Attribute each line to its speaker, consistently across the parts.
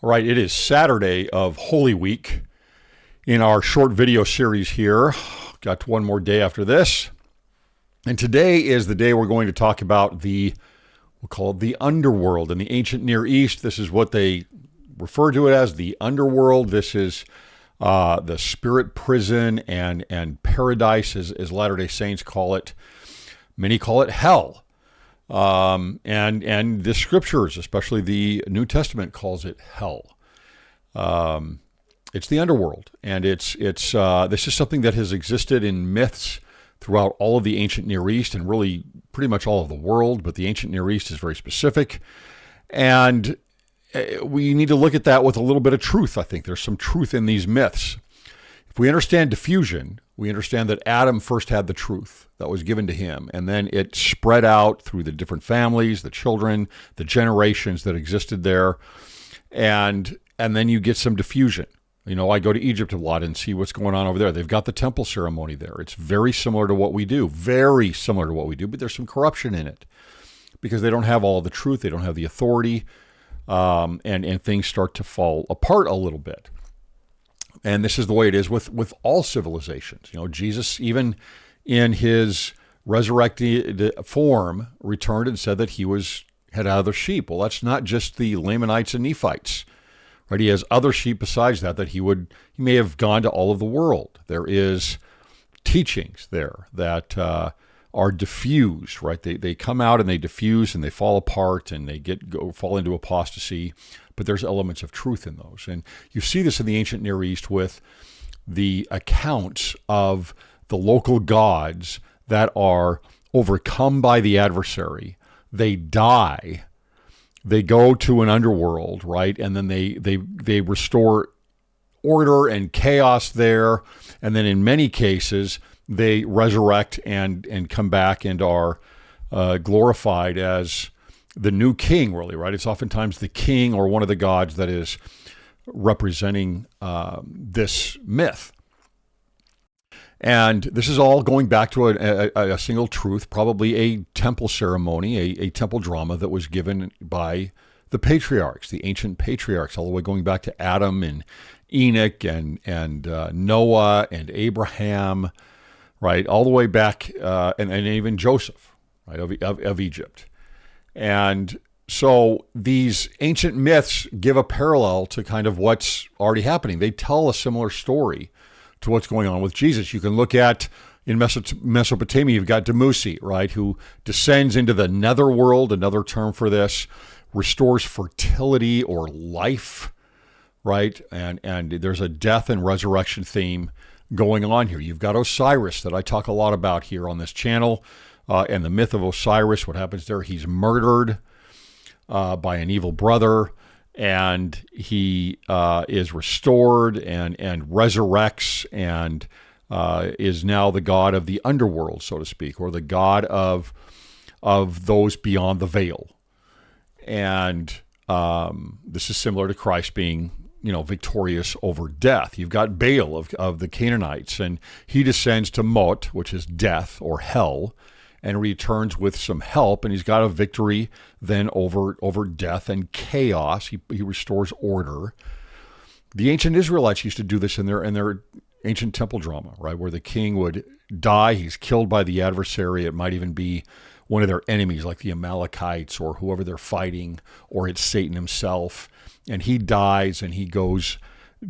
Speaker 1: All right, it is Saturday of Holy Week in our short video series here. Got one more day after this. And today is the day we're going to talk about we'll call it the Underworld. In the ancient Near East, this is what they refer to it as, the Underworld. This is the spirit prison and paradise, as Latter-day Saints call it. Many call it hell. And the scriptures, especially the New Testament, calls it hell. It's the underworld, and this is something that has existed in myths throughout all of the ancient Near East and really pretty much all of the world, but the ancient Near East is very specific. And we need to look at that with a little bit of truth. I think there's some truth in these myths. If we understand diffusion, we understand that Adam first had the truth that was given to him, and then it spread out through the different families, the children, the generations that existed there, and then you get some diffusion. You know, I go to Egypt a lot and see what's going on over there. They've got the temple ceremony there. It's very similar to what we do, but there's some corruption in it because they don't have all of the truth, they don't have the authority, and things start to fall apart a little bit. And this is the way it is with all civilizations. You know, Jesus, even in his resurrected form, returned and said that he had other sheep. Well, that's not just the Lamanites and Nephites, right? He has other sheep besides that he may have gone to all of the world. There is teachings there that are diffused, right? They come out and they diffuse and they fall apart and they fall into apostasy. But there's elements of truth in those. And you see this in the ancient Near East with the accounts of the local gods that are overcome by the adversary. They die. They go to an underworld, right? And then they restore order and chaos there. And then in many cases, they resurrect and come back and are glorified as the new king, really, right? It's oftentimes the king or one of the gods that is representing this myth. And this is all going back to a single truth, probably a temple ceremony, a temple drama that was given by the patriarchs, the ancient patriarchs, all the way going back to Adam and Enoch and Noah and Abraham, right? All the way back, and even Joseph, right, of Egypt. And so these ancient myths give a parallel to kind of what's already happening. They tell a similar story to what's going on with Jesus. You can look at, in Mesopotamia, you've got Dumuzi, right, who descends into the netherworld, another term for this, restores fertility or life, right? And there's a death and resurrection theme going on here. You've got Osiris that I talk a lot about here on this channel. And the myth of Osiris, what happens there? He's murdered by an evil brother, and he is restored and resurrects and is now the god of the underworld, so to speak, or the god of those beyond the veil. And this is similar to Christ being, victorious over death. You've got Baal of the Canaanites, and he descends to Mot, which is death or hell, and returns with some help, and he's got a victory then over death and chaos. He restores order. The ancient Israelites used to do this in their ancient temple drama, right, where the king would die. He's killed by the adversary. It might even be one of their enemies, like the Amalekites or whoever they're fighting, or it's Satan himself, and he dies and he goes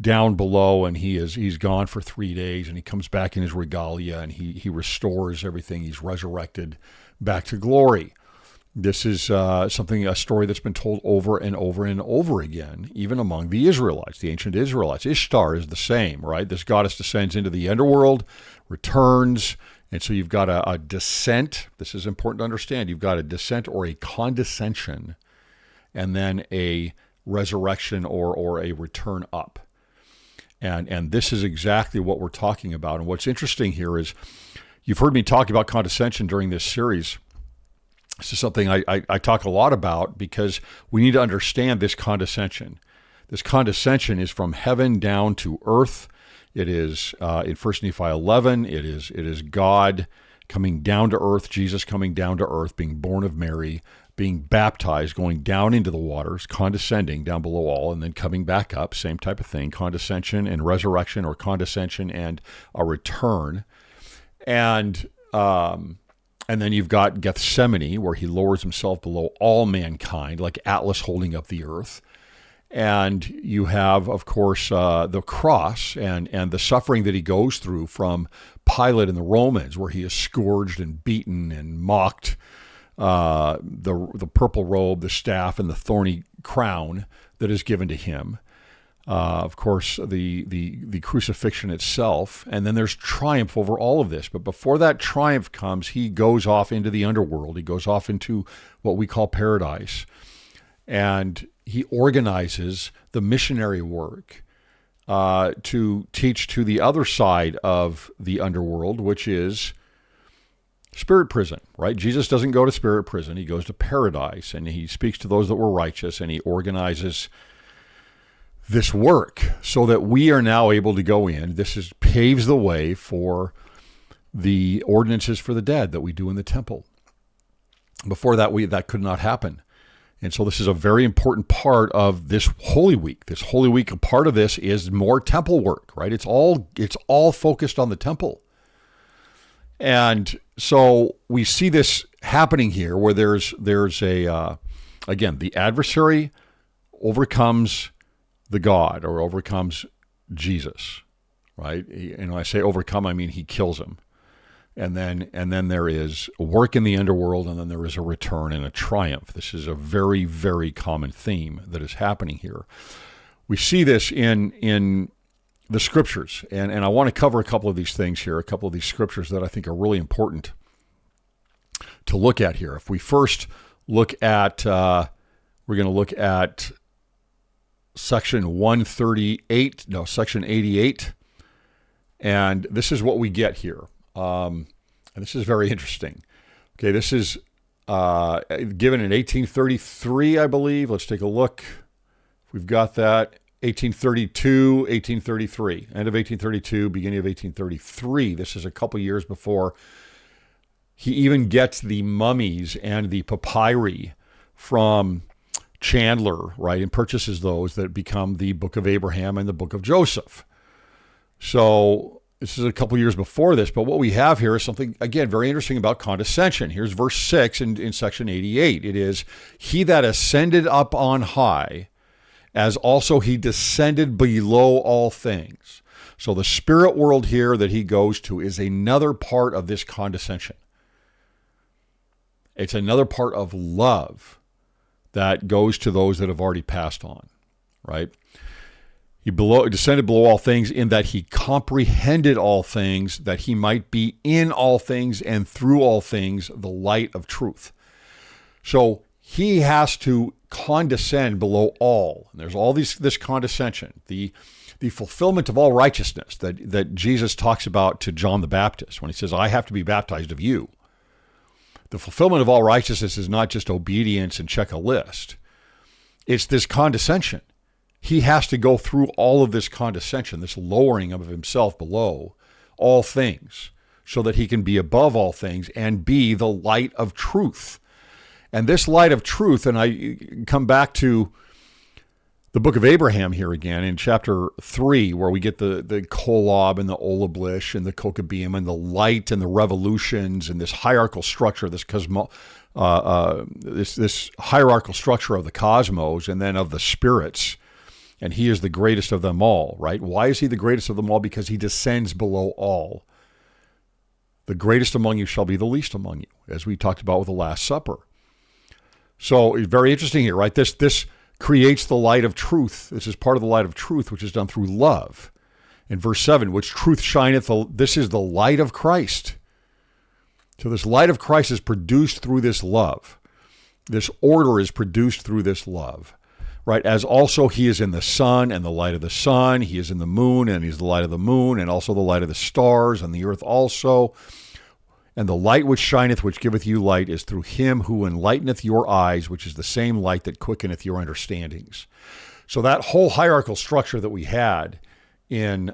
Speaker 1: down below, and he's gone for 3 days, and he comes back in his regalia, and he restores everything. He's resurrected back to glory. This is a story that's been told over and over and over again, even among the Israelites, the ancient Israelites. Ishtar is the same, right? This goddess descends into the underworld, returns, and so you've got a descent. This is important to understand. You've got a descent or a condescension, and then a resurrection or a return up. And this is exactly what we're talking about. And what's interesting here is you've heard me talk about condescension during this series. This is something I talk a lot about because we need to understand this condescension. This condescension is from heaven down to earth. It is in 1 Nephi 11. It is God coming down to earth, Jesus coming down to earth, being born of Mary, being baptized, going down into the waters, condescending down below all, and then coming back up, same type of thing, condescension and resurrection, or condescension and a return. And then you've got Gethsemane, where he lowers himself below all mankind, like Atlas holding up the earth. And you have, of course, the cross and the suffering that he goes through from Pilate and the Romans, where he is scourged and beaten and mocked, the purple robe, the staff, and the thorny crown that is given to him. Of course, the crucifixion itself, and then there's triumph over all of this. But before that triumph comes, he goes off into the underworld. He goes off into what we call paradise, and he organizes the missionary work to teach to the other side of the underworld, which is spirit prison, right? Jesus doesn't go to spirit prison. He goes to paradise, and he speaks to those that were righteous, and he organizes this work so that we are now able to go in. This paves the way for the ordinances for the dead that we do in the temple. Before that, that could not happen. And so this is a very important part of this Holy Week. This Holy Week, a part of this is more temple work, right? It's all focused on the temple. And so we see this happening here, where there's again, the adversary overcomes the God, or overcomes Jesus, right? And when I say overcome, I mean he kills him. And then there is a work in the underworld, and then there is a return and a triumph. This is a very, very common theme that is happening here. We see this in the scriptures, and I want to cover a couple of these things here, a couple of these scriptures that I think are really important to look at here. If we first look at, we're going to look at section 88, and this is what we get here. And this is very interesting. Okay, this is given in 1833, I believe. Let's take a look. We've got that. 1832, 1833. End of 1832, beginning of 1833. This is a couple years before he even gets the mummies and the papyri from Chandler, right, and purchases those that become the Book of Abraham and the Book of Joseph. So this is a couple years before this, but what we have here is something, again, very interesting about condescension. Here's verse 6 in section 88. It is, he that ascended up on high, as also he descended below all things. So the spirit world here that he goes to is another part of this condescension. It's another part of love that goes to those that have already passed on, right? He descended below all things, in that he comprehended all things, that he might be in all things and through all things the light of truth. So he has to condescend below all. And there's all this condescension, the fulfillment of all righteousness that Jesus talks about to John the Baptist when he says, I have to be baptized of you. The fulfillment of all righteousness is not just obedience and check a list. It's this condescension. He has to go through all of this condescension, this lowering of himself below all things, so that he can be above all things and be the light of truth. And this light of truth, and I come back to the book of Abraham here again in chapter 3, where we get the kolob and the olablish and the kokabim and the light and the revolutions and this hierarchical structure, this hierarchical structure of the cosmos and then of the spirits. And he is the greatest of them all, right? Why is he the greatest of them all? Because he descends below all. The greatest among you shall be the least among you, as we talked about with the Last Supper. So it's very interesting here, right? This creates the light of truth. This is part of the light of truth, which is done through love. In verse 7, which truth shineth, this is the light of Christ. So this light of Christ is produced through this love. This order is produced through this love, right? As also he is in the sun and the light of the sun. He is in the moon and he's the light of the moon, and also the light of the stars and the earth also. And the light which shineth, which giveth you light, is through him who enlighteneth your eyes, which is the same light that quickeneth your understandings. So that whole hierarchical structure that we had in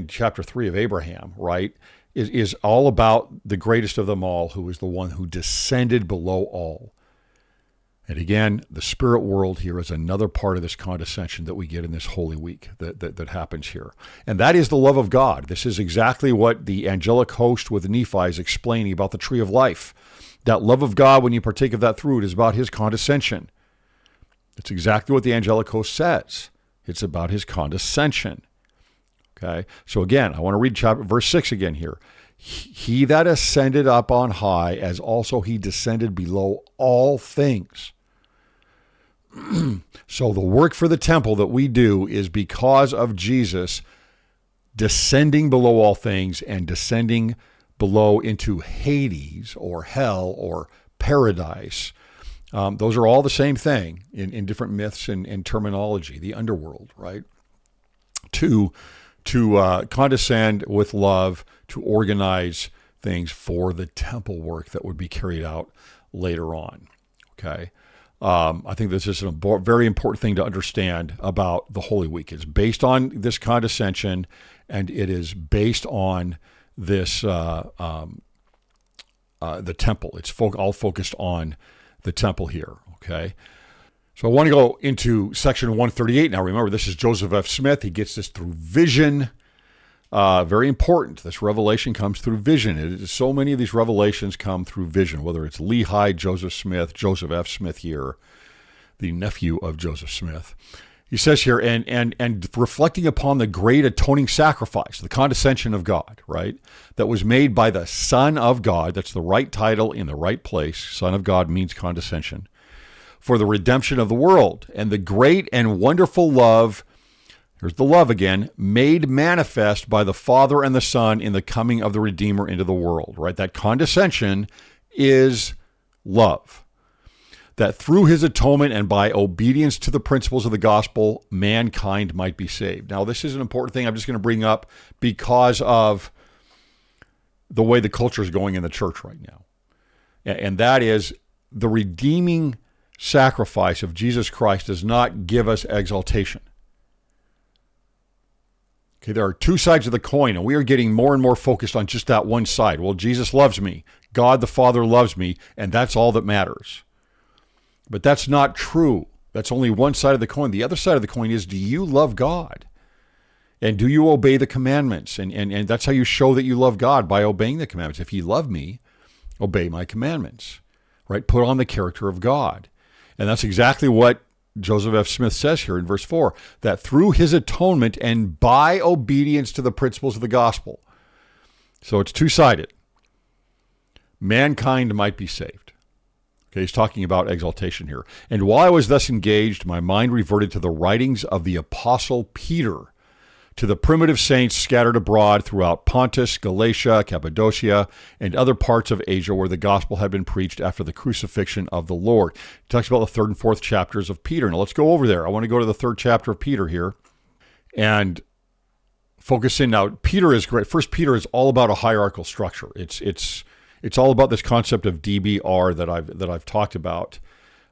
Speaker 1: chapter 3 of Abraham, right, is all about the greatest of them all, who is the one who descended below all. And again, the spirit world here is another part of this condescension that we get in this Holy Week that happens here. And that is the love of God. This is exactly what the angelic host with Nephi is explaining about the tree of life. That love of God, when you partake of that fruit, is about his condescension. It's exactly what the angelic host says. It's about his condescension. Okay? So again, I want to read verse 6 again here. He that ascended up on high, as also he descended below all things. So the work for the temple that we do is because of Jesus descending below all things and descending below into Hades or hell or paradise. Those are all the same thing in different myths and terminology, the underworld, right? To condescend with love, to organize things for the temple work that would be carried out later on. Okay. I think this is a very important thing to understand about the Holy Week. It's based on this condescension, and it is based on this the temple. It's all focused on the temple here. Okay. So I want to go into section 138 now. Remember, this is Joseph F. Smith. He gets this through vision. Very important. This revelation comes through vision. So many of these revelations come through vision, whether it's Lehi, Joseph Smith, Joseph F. Smith here, the nephew of Joseph Smith. He says here, and reflecting upon the great atoning sacrifice, the condescension of God, right, that was made by the Son of God. That's the right title in the right place. Son of God means condescension. For the redemption of the world, and the great and wonderful love, here's the love again, made manifest by the Father and the Son in the coming of the Redeemer into the world, right? That condescension is love. That through his atonement and by obedience to the principles of the gospel, mankind might be saved. Now, this is an important thing I'm just going to bring up because of the way the culture is going in the church right now. And that is the redeeming sacrifice of Jesus Christ does not give us exaltation. Okay, there are two sides of the coin, and we are getting more and more focused on just that one side. Well, Jesus loves me. God the Father loves me, and that's all that matters. But that's not true. That's only one side of the coin. The other side of the coin is, do you love God? And do you obey the commandments? And that's how you show that you love God, by obeying the commandments. If you love me, obey my commandments, right? Put on the character of God. And that's exactly what Joseph F. Smith says here in verse 4, that through his atonement and by obedience to the principles of the gospel. So it's two-sided. Mankind might be saved. Okay, he's talking about exaltation here. And while I was thus engaged, my mind reverted to the writings of the Apostle Peter, to the primitive saints scattered abroad throughout Pontus, Galatia, Cappadocia, and other parts of Asia where the gospel had been preached after the crucifixion of the Lord. He talks about the third and fourth chapters of Peter. Now let's go over there. I want to go to the third chapter of Peter here and focus in. Now, Peter is great. First Peter is all about a hierarchical structure. It's all about this concept of DBR that I've talked about.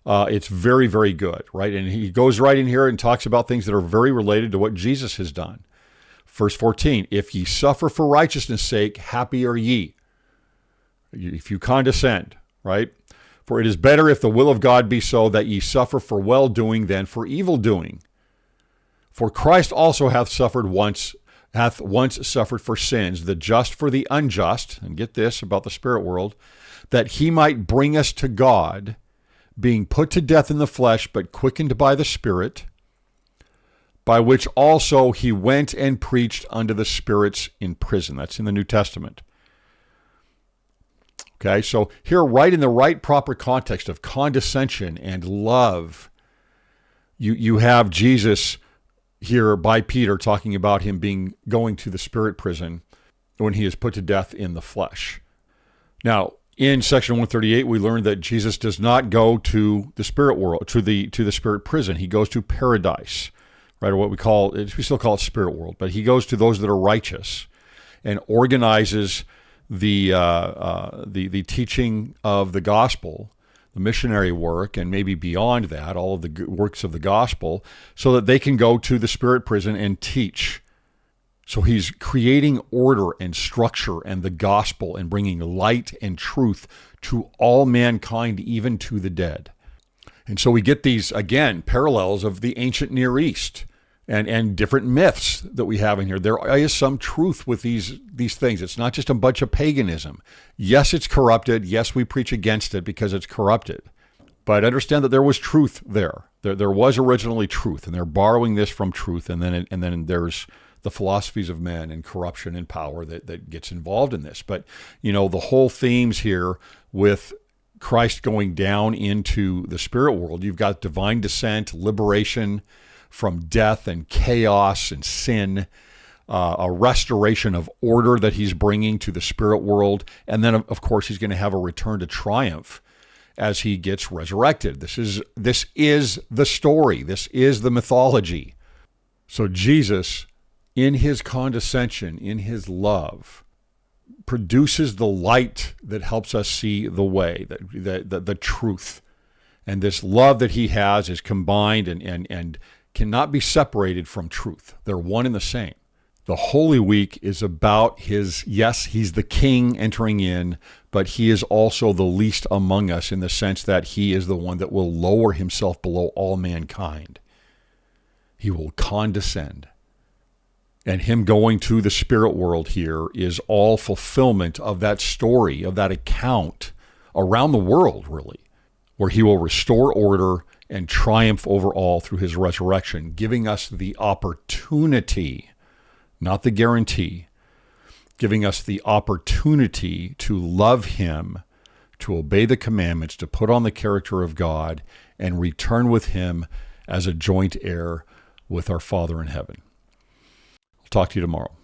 Speaker 1: It's very, very good, right? And he goes right in here and talks about things that are very related to what Jesus has done. Verse 14, if ye suffer for righteousness' sake, happy are ye. If you condescend, right? For it is better if the will of God be so that ye suffer for well-doing than for evil-doing. For Christ also hath once suffered for sins, the just for the unjust, and get this about the spirit world, that he might bring us to God, being put to death in the flesh, but quickened by the Spirit, by which also he went and preached unto the spirits in prison. That's in the New Testament. Okay, so here, right in the right proper context of condescension and love, you have Jesus here by Peter talking about him going to the spirit prison when he is put to death in the flesh. Now, in section 138, we learned that Jesus does not go to the spirit world, to the spirit prison. He goes to paradise, right? Or what we still call it spirit world, but he goes to those that are righteous and organizes the teaching of the gospel, the missionary work, and maybe beyond that, all of the works of the gospel, so that they can go to the spirit prison and teach. So he's creating order and structure and the gospel and bringing light and truth to all mankind, even to the dead. And so we get these, again, parallels of the ancient Near East and different myths that we have in here. There is some truth with these things. It's not just a bunch of paganism. Yes, it's corrupted. Yes, we preach against it because it's corrupted. But understand that there was truth there. There was originally truth, and they're borrowing this from truth. And then there's the philosophies of men and corruption and power that gets involved in this. But, the whole themes here with Christ going down into the spirit world, you've got divine descent, liberation from death and chaos and sin, a restoration of order that he's bringing to the spirit world. And then, of course, he's going to have a return to triumph as he gets resurrected. This is the story. This is the mythology. So Jesus, in his condescension, in his love, produces the light that helps us see the way, the truth. And this love that he has is combined and cannot be separated from truth. They're one and the same. The Holy Week is about he's the king entering in, but he is also the least among us in the sense that he is the one that will lower himself below all mankind. He will condescend. And him going to the spirit world here is all fulfillment of that story, of that account around the world, really, where he will restore order and triumph over all through his resurrection, giving us the opportunity, not the guarantee, giving us the opportunity to love him, to obey the commandments, to put on the character of God, and return with him as a joint heir with our Father in heaven. I'll talk to you tomorrow.